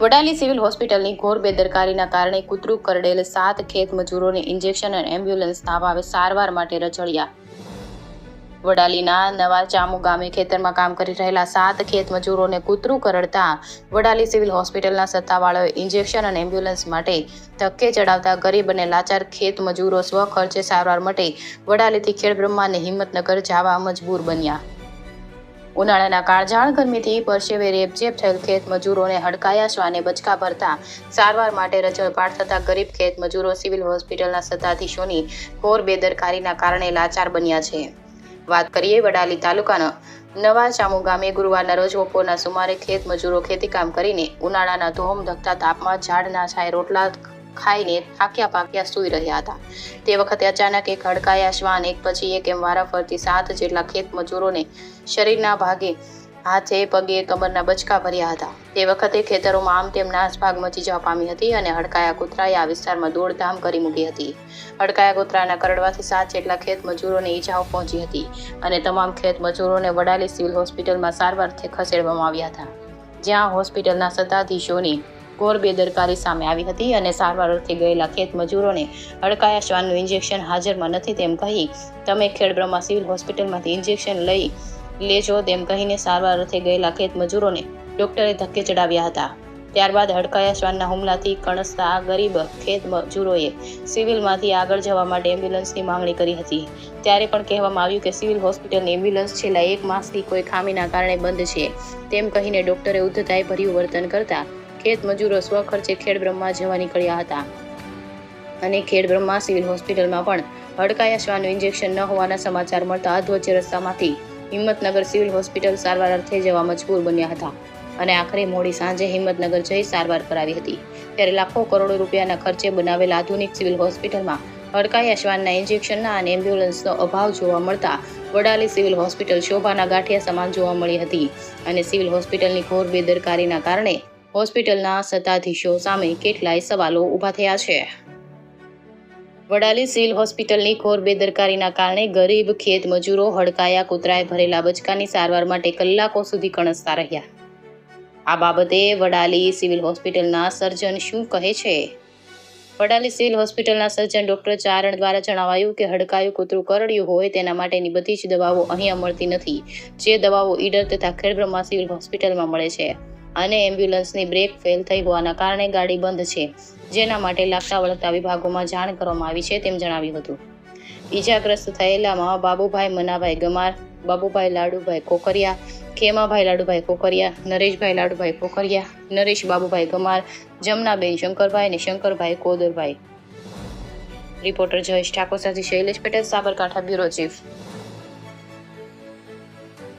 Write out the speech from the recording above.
Vadali civil હોસ્પિટલની ઘોર બેદરકારીના કારણે કૂતરું કરડેલ 7 ખેત મજૂરોને ઇન્જેક્શન અને એમ્બ્યુલન્સના અભાવે સારવાર માટે રજળ્યા. વડાલીના નવા ચામુ ગામે ખેતરમાં કામ કરી રહેલા 7 ખેત મજૂરોને કૂતરું કરડતા વડાલી સિવિલ હોસ્પિટલના સત્તાવાળાઓએ ઇન્જેક્શન અને એમ્બ્યુલન્સ માટે ધક્કે ચડાવતા ગરીબ અને લાચાર ખેત મજૂરો સ્વખર્ચે સારવાર માટે વડાલીથી ખેડબ્રહ્મા અને હિંમતનગર જવા મજબૂર બન્યા. ઉનાળાના કાળઝાળ ગરમીથી પરસેવે રેબઝેબ થયેલ ખેત મજૂરોને હડકાયા શ્વાને બચકા ભરતા સારવાર માટે રજળપાટ થતા ગરીબ ખેત મજૂરો સિવિલ હોસ્પિટલના સત્તાધીશોની ઘોર બેદરકારીના કારણે લાચાર બન્યા છે. વાત કરીએ વડાલી તાલુકાના નવા ચામુ ગામે ગુરુવારના રોજ બપોરના સુમારે ખેત મજૂરો ખેતીકામ કરીને ઉનાળાના ધોમધખતા તાપમાં ઝાડના છાંયે રોટલા ખાઈને થાક્યા પાક્યા સૂઈ રહ્યા હતા. તે વખતે અચાનક એક હડકાયા શ્વાન એક પછી એક એમ વારાફરતી 7 જેટલા ખેત મજૂરોને શરીરના ભાગે હાથે પગે કમરના બચકા ભર્યા હતા. તે વખતે ખેતરોમાં આમ તેમ નાસભાગ મચી જવા પામી હતી અને હડકાયા કૂતરાએ આ વિસ્તારમાં દોડધામ કરી મૂકી હતી. હડકાયા કૂતરાના કરડવાથી 7 જેટલા ખેત મજૂરોને ઈજાઓ પહોંચી હતી અને તમામ ખેત મજૂરોને વડાલી સિવિલ હોસ્પિટલમાં સારવારથી ખસેડવામાં આવ્યા હતા, જ્યાં હોસ્પિટલના સત્તાધીશોની ઘોર બેદરકારી સામે આવી હતી અને સારવાર અર્થે ગયેલા ખેત મજૂરોને હડકાયા શ્વાનનું ઇન્જેક્શન હાજરમાં નથી તેમ કહી તમે ખેડબ્રહ્મા સિવિલ હોસ્પિટલમાંથી ઇન્જેક્શન લઈ લેજો તેમ કહીને સારવાર અર્થે ગયેલા ખેત મજૂરોને ડોક્ટરે ધક્કે ચડાવ્યા હતા. ત્યારબાદ હડકાયા શ્વાનના હુમલાથી કણસતા ગરીબ ખેત મજૂરોએ સિવિલમાંથી આગળ જવા માટે એમ્બ્યુલન્સની માંગણી કરી હતી. ત્યારે પણ કહેવામાં આવ્યું કે સિવિલ હોસ્પિટલની એમ્બ્યુલન્સ છેલ્લા 1 માસથી કોઈ ખામીના કારણે બંધ છે તેમ કહીને ડોક્ટરે ઉદ્ધતાઈ ભર્યું વર્તન કરતા ખેત મજૂરો સ્વખર્ચે ખેડબ્રહ્મા જવા નીકળ્યા હતા અને ખેડબ્રહ્મા સિવિલ હોસ્પિટલમાં પણ હડકાયા શ્વાનનું ઇન્જેક્શન ન હોવાના સમાચાર મળતા અધવચ્ચે રસ્તામાંથી હિંમતનગર સિવિલ હોસ્પિટલ સારવાર અર્થે જવા મજબૂર બન્યા હતા અને આખરે મોડી સાંજે હિંમતનગર જઈ સારવાર કરાવી હતી. ત્યારે લાખો કરોડો રૂપિયાના ખર્ચે બનાવેલ આધુનિક સિવિલ હોસ્પિટલમાં હડકાયા શ્વાનના ઇન્જેક્શનના અને એમ્બ્યુલન્સનો અભાવ જોવા મળતા વડાલી સિવિલ હોસ્પિટલ શોભાના ગાંઠિયા સમાન જોવા મળી હતી અને સિવિલ હોસ્પિટલની ઘોર બેદરકારીના કારણે હોસ્પિટલના સત્તાધીશો સામે કેટલાય સવાલો ઊભા થયા છે. વડાલી સિવિલ હોસ્પિટલની ઘોર બેદરકારીના કારણે ગરીબ ખેત મજૂરો હડકાયા કૂતરાએ ભરેલા બચકાની સારવાર માટે કલાકો સુધી કણસતા રહ્યા. આ બાબતે વડાલી સિવિલ હોસ્પિટલના સર્જન શું કહે છે? વડાલી સિવિલ હોસ્પિટલના સર્જન ડોક્ટર ચારણ દ્વારા જણાવાયું કે હડકાયું કૂતરું કરડ્યું હોય તેના માટેની બધી જ દવાઓ અહીંયા મળતી નથી. જે દવાઓ ઈડર તથા ખેડબ્રહ્મા સિવિલ હોસ્પિટલમાં મળે છે અને એમ્બ્યુલન્સની બ્રેક ફેલ થઈ હોવાના કારણે ગાડી બંધ છે, જેના માટે લાગતા વળગતા વિભાગોમાં જાણ કરવામાં આવી છે તેમ જણાવ્યું હતું. ઈજાગ્રસ્ત થયેલામાં બાબુભાઈ મનાભાઈ ગમાર, બાબુભાઈ લાડુભાઈ કોકરિયા, ખેમાભાઈ લાડુભાઈ કોકરિયા, નરેશભાઈ લાડુભાઈ કોકરિયા, નરેશ બાબુભાઈ ગમાર, જમનાબેન શંકરભાઈ અને શંકરભાઈ કોદરભાઈ. રિપોર્ટર જયેશ ઠાકોર સાથે શૈલેષ પટેલ, સાબરકાંઠા બ્યુરો ચીફ.